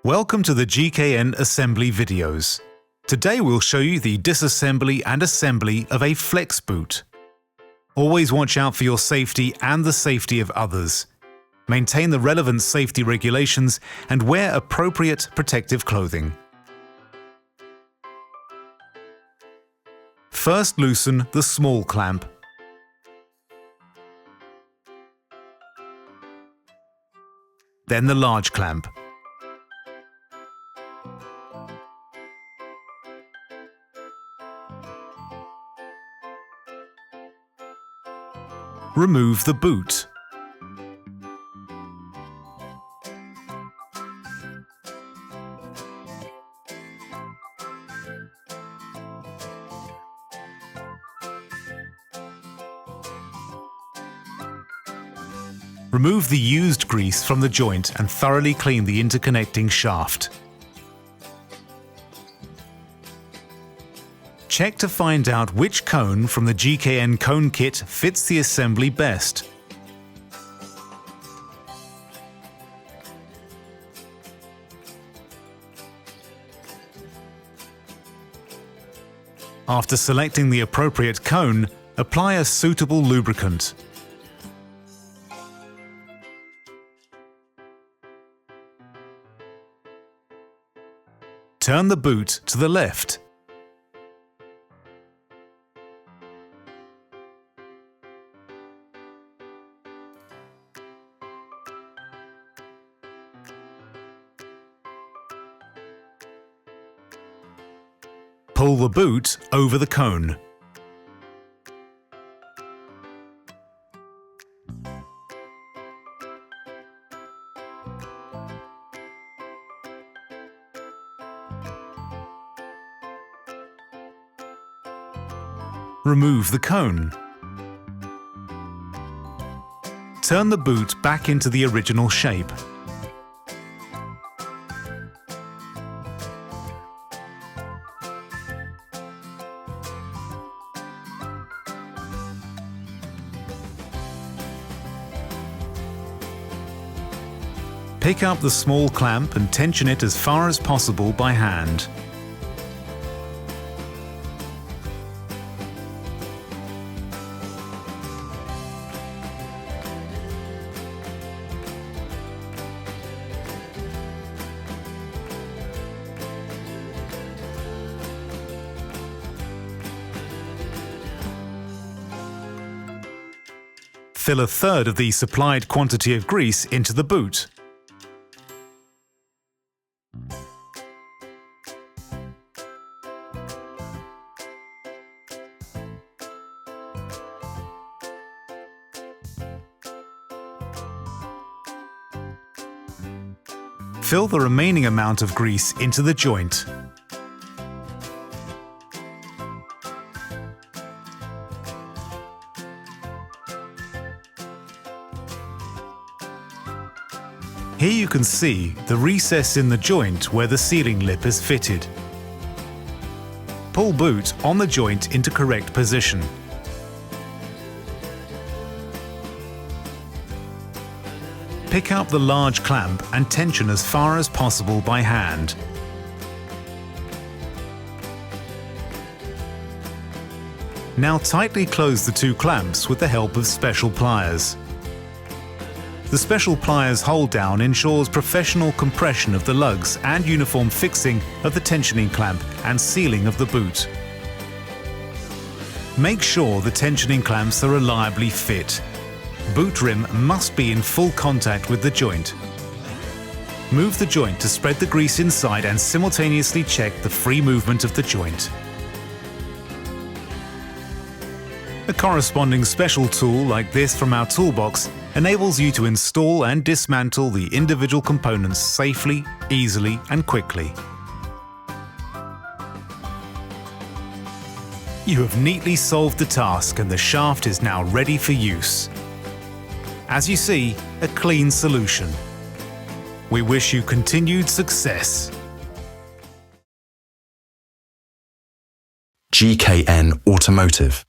Welcome to the GKN assembly videos. Today we'll show you the disassembly and assembly of a Flexboot. Always watch out for your safety and the safety of others. Maintain the relevant safety regulations and wear appropriate protective clothing. First, loosen the small clamp. Then the large clamp. Remove the boot. Remove the used grease from the joint and thoroughly clean the interconnecting shaft. Check to find out which cone from the GKN cone kit fits the assembly best. After selecting the appropriate cone, apply a suitable lubricant. Turn the boot to the left. Pull the boot over the cone. Remove the cone. Turn the boot back into the original shape. Pick up the small clamp and tension it as far as possible by hand. Fill a third of the supplied quantity of grease into the boot. Fill the remaining amount of grease into the joint. Here you can see the recess in the joint where the sealing lip is fitted. Pull boot on the joint into correct position. Pick up the large clamp and tension as far as possible by hand. Now tightly close the two clamps with the help of special pliers. The special pliers hold down ensures professional compression of the lugs and uniform fixing of the tensioning clamp and sealing of the boot. Make sure the tensioning clamps are reliably fit. Boot rim must be in full contact with the joint. Move the joint to spread the grease inside and simultaneously check the free movement of the joint. A corresponding special tool like this from our toolbox enables you to install and dismantle the individual components safely, easily, and quickly. You have neatly solved the task and the shaft is now ready for use. As you see, a clean solution. We wish you continued success. GKN Automotive.